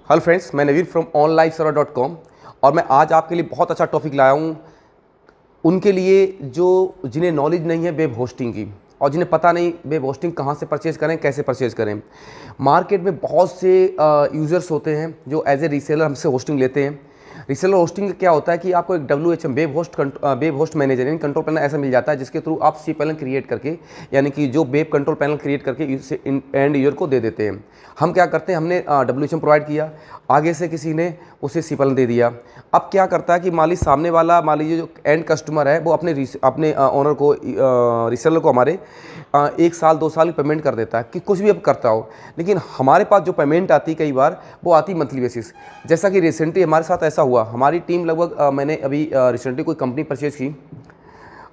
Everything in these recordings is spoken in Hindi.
हेलो फ्रेंड्स, मैं नवीन फ्रॉम onliveserver.com और मैं आज आपके लिए बहुत अच्छा टॉपिक लाया हूँ उनके लिए जो जिन्हें नॉलेज नहीं है वेब होस्टिंग की और जिन्हें पता नहीं वेब होस्टिंग कहाँ से परचेज़ करें, कैसे परचेज़ करें। मार्केट में बहुत से यूज़र्स होते हैं जो एज ए रीसेलर हमसे होस्टिंग लेते हैं। रीसेलर होस्टिंग क्या होता है कि आपको एक WHM वेब होस्ट मैनेजर यानी कंट्रोल पैनल ऐसा मिल जाता है जिसके थ्रू आप सी पैनल क्रिएट करके यानी कि जो वेब कंट्रोल पैनल क्रिएट करके एंड यूजर को दे देते हैं। हम क्या करते हैं, हमने WHM प्रोवाइड किया, आगे से किसी ने उसे सी पैनल दे दिया। अब क्या करता है कि मान लीजिए जो एंड कस्टमर है वो अपने ओनर को रीसेलर को हमारे 1 साल 2 साल की पेमेंट कर देता है कि कुछ भी अब करता हो, लेकिन हमारे पास जो पेमेंट आती कई बार वो आती मंथली बेसिस। जैसा कि रिसेंटली हमारे साथ ऐसा हुआ, हमारी टीम लगभग मैंने अभी रिसेंटली कोई कंपनी परचेज़ की।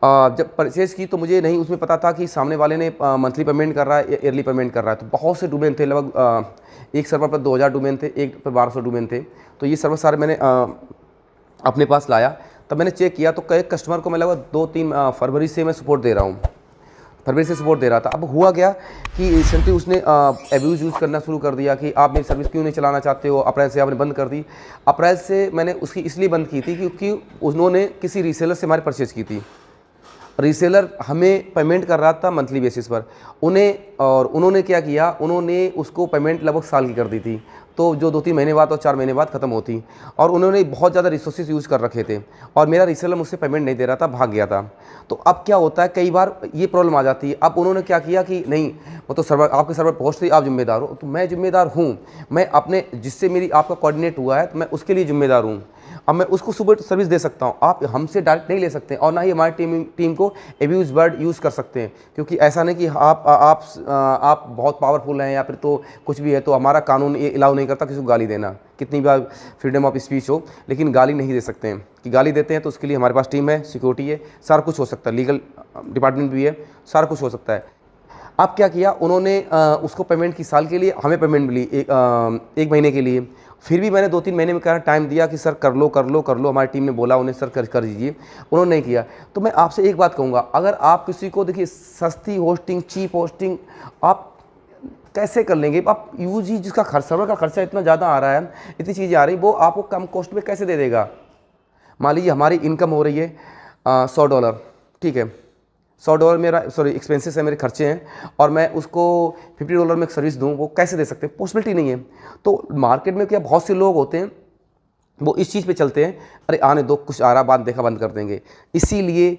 जब परचेज़ की तो मुझे नहीं उसमें पता था कि सामने वाले ने मंथली पेमेंट कर रहा है या ईयरली पेमेंट कर रहा है। तो बहुत से डोमेन थे, लगभग एक सर्वर पर 2000 डोमेन थे, एक पर 1200 डोमेन थे। तो ये सर्वर सारे मैंने अपने पास लाया। तब मैंने चेक किया तो कई कस्टमर को मैं लगभग 2-3 फरवरी से मैं सपोर्ट दे रहा हूँ, फरवरी से सपोर्ट दे रहा था। अब हुआ क्या कि रिसेंटली उसने एब्यूज़ यूज़ करना शुरू कर दिया कि आप मेरी सर्विस क्यों नहीं चलाना चाहते हो। अप्रैल से आपने बंद कर दी। अप्रैल से मैंने उसकी इसलिए बंद की थी क्योंकि उन्होंने किसी रीसेलर से हमारी परचेज़ की थी। रीसेलर हमें पेमेंट कर रहा था मंथली बेसिस पर उन्होंने क्या किया, उन्होंने उसको पेमेंट लगभग साल की कर दी थी। तो जो 2-3 महीने बाद और 4 महीने बाद ख़त्म होती और उन्होंने बहुत ज़्यादा रिसोर्सेज यूज़ कर रखे थे और मेरा रीसेलर मुझसे पेमेंट नहीं दे रहा था, भाग गया था। तो अब क्या होता है, कई बार ये प्रॉब्लम आ जाती है। अब उन्होंने क्या किया कि नहीं, वो तो सर्वर आपके सर्वर पहुँच रही, आप जिम्मेदार हो। तो मैं जिम्मेदार हूँ, मैं अपने जिससे मेरी आपका कोऑर्डिनेट हुआ है तो मैं उसके लिए जिम्मेदार हूँ। अब मैं उसको सुबह सर्विस दे सकता हूँ, आप हमसे डायरेक्ट नहीं ले सकते और ना ही हमारी टीम को एब्यूज़ वर्ड यूज़ कर सकते हैं। क्योंकि ऐसा नहीं कि आप बहुत पावरफुल हैं या फिर तो कुछ भी है, तो हमारा कानून ये अलाउ नहीं करता किसी को गाली देना, कितनी बार फ्रीडम ऑफ स्पीच हो, लेकिन गाली नहीं दे सकते हैं। कि गाली देते हैं तो उसके लिए हमारे पास टीम है, सिक्योरिटी है, सारा कुछ हो सकता है, लीगल डिपार्टमेंट भी है, सारा कुछ हो सकता है। अब क्या किया उन्होंने, उसको पेमेंट की साल के लिए, हमें पेमेंट मिली एक महीने के लिए। फिर भी मैंने 2-3 महीने में कहा, टाइम दिया कि सर कर लो, हमारी टीम ने बोला उन्हें सर कर दीजिए, उन्होंने नहीं किया। तो मैं आपसे एक बात कहूँगा, अगर आप किसी को देखिए सस्ती होस्टिंग, चीप होस्टिंग आप कैसे कर लेंगे। आप यूज ही जिसका सर्वर का खर्चा इतना ज़्यादा आ रहा है, इतनी चीज़ें आ रही, वो आपको कम कॉस्ट में कैसे दे देगा। मान लीजिए हमारी इनकम हो रही है $100, ठीक है, $100 मेरा एक्सपेंसेस है, मेरे खर्चे हैं, और मैं उसको $50 में एक सर्विस दूँ, वो कैसे दे सकते हैं, पॉसिबिलिटी नहीं है। तो मार्केट में क्या बहुत से लोग होते हैं वो इस चीज़ पे चलते हैं, अरे आने दो, कुछ आ रहा, बात देखा बंद कर देंगे। इसीलिए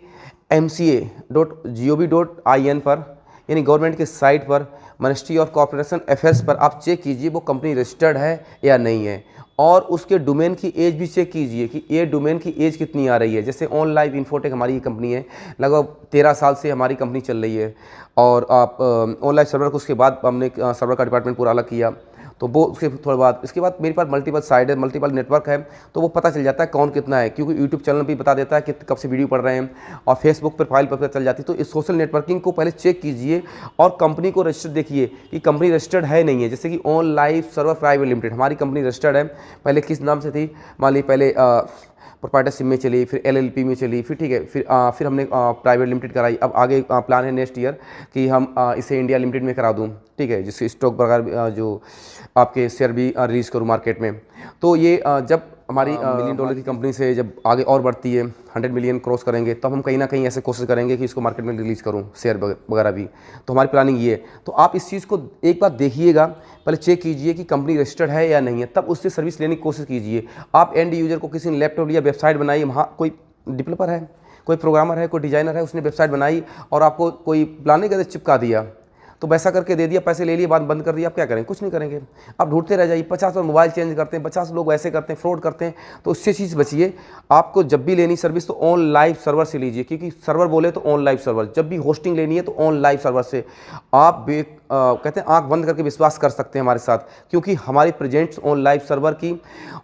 MCA.gov.in पर यानी गवर्नमेंट की साइट पर, मिनिस्ट्री ऑफ कॉर्पोरेशन अफेयर्स पर आप चेक कीजिए वो कंपनी रजिस्टर्ड है या नहीं है, और उसके डोमेन की एज भी चेक कीजिए कि ये डोमेन की एज कितनी आ रही है। जैसे ऑनलाइव इन्फोटेक हमारी ये कंपनी है, लगभग 13 साल से हमारी कंपनी चल रही है, और आप ऑनलाइव सर्वर को उसके बाद हमने सर्वर का डिपार्टमेंट पूरा अलग किया। तो वो उसके थोड़ा बाद इसके बाद मेरे पास मल्टीपल साइड है, मल्टीपल नेटवर्क है, तो वो पता चल जाता है कौन कितना है, क्योंकि यूट्यूब चैनल भी बता देता है कि कब से वीडियो पढ़ रहे हैं, और फेसबुक प्रोफाइल पर पता चल जाती है। तो इस सोशल नेटवर्किंग को पहले चेक कीजिए और कंपनी को रजिस्टर्ड देखिए कि कंपनी रजिस्टर्ड है नहीं है। जैसे कि ऑनलाइव सर्वर प्राइवेट लिमिटेड हमारी कंपनी रजिस्टर्ड है, पहले किस नाम से थी, मान ली पहले प्रोप्राइटरशिप में चली, फिर LLP में चली, फिर ठीक है, फिर हमने प्राइवेट लिमिटेड कराई। अब आगे प्लान है नेक्स्ट ईयर कि हम इसे इंडिया लिमिटेड में करा दूँ, ठीक है, जिससे स्टॉक वगैरह जो आपके शेयर भी रिलीज़ करूँ मार्केट में। तो ये जब हमारी $1 मिलियन की कंपनी से जब आगे और बढ़ती है, 100 मिलियन क्रॉस करेंगे, तब हम कहीं ना कहीं ऐसे कोशिश करेंगे कि इसको मार्केट में रिलीज़ करूँ, शेयर वगैरह भी। तो हमारी प्लानिंग ये है। तो आप इस चीज़ को एक बार देखिएगा, पहले चेक कीजिए कि कंपनी रजिस्टर्ड है या नहीं है, तब उससे सर्विस लेने की कोशिश कीजिए। आप एंड यूजर को किसी ने लैपटॉप या वेबसाइट बनाई, वहाँ कोई डेवलपर है, कोई प्रोग्रामर है, कोई डिज़ाइनर है, उसने वेबसाइट बनाई और आपको कोई प्लानिंग करके चिपका दिया, तो वैसा करके दे दिया, पैसे ले लिए, बात बंद कर दिया, आप क्या करेंगे, कुछ नहीं करेंगे, आप ढूंढते रह जाइए। 50 बार मोबाइल चेंज करते हैं, 50 लोग ऐसे करते हैं, फ्रॉड करते हैं। तो उससे चीज़ बचिए। आपको जब भी लेनी सर्विस तो ऑन लाइव सर्वर से लीजिए, क्योंकि सर्वर बोले तो ऑन लाइव सर्वर, जब भी होस्टिंग लेनी है तो ऑन लाइव सर्वर से। आप कहते हैं आंख बंद करके विश्वास कर सकते हैं हमारे साथ, क्योंकि हमारी प्रेजेंट्स ऑन लाइव सर्वर की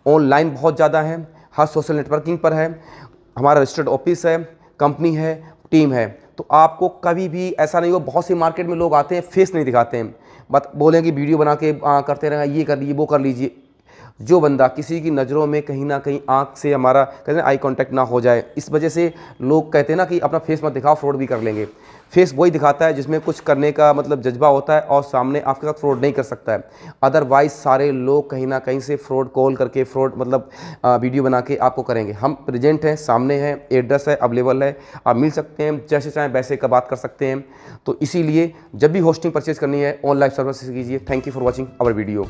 ऑनलाइन बहुत ज़्यादा है, हर सोशल नेटवर्किंग पर है, हमारा रजिस्टर्ड ऑफिस है, कंपनी है, टीम है। तो आपको कभी भी ऐसा नहीं हो, बहुत सी मार्केट में लोग आते हैं फेस नहीं दिखाते हैं, बट बोलेंगे वीडियो बना के करते रहेंगे, ये कर लीजिए, वो कर लीजिए। जो बंदा किसी की नज़रों में कहीं ना कहीं आंख से हमारा कहते हैं आई कांटेक्ट ना हो जाए, इस वजह से लोग कहते हैं ना कि अपना फेस मत दिखाओ, फ्रॉड भी कर लेंगे। फेस वही दिखाता है जिसमें कुछ करने का मतलब जज्बा होता है और सामने आपके साथ फ्रॉड नहीं कर सकता है। अदरवाइज़ सारे लोग कहीं ना कहीं से फ्रॉड कॉल करके फ्रॉड मतलब वीडियो बना के आपको करेंगे। हम प्रेजेंट हैं, सामने हैं, एड्रेस है, अवेलेबल है, आप मिल सकते हैं, जैसे चाहें वैसे का बात कर सकते हैं। तो इसीलिए जब भी होस्टिंग परचेज करनी है ऑनलाइन सर्विस से कीजिए। Thank you for watching our video.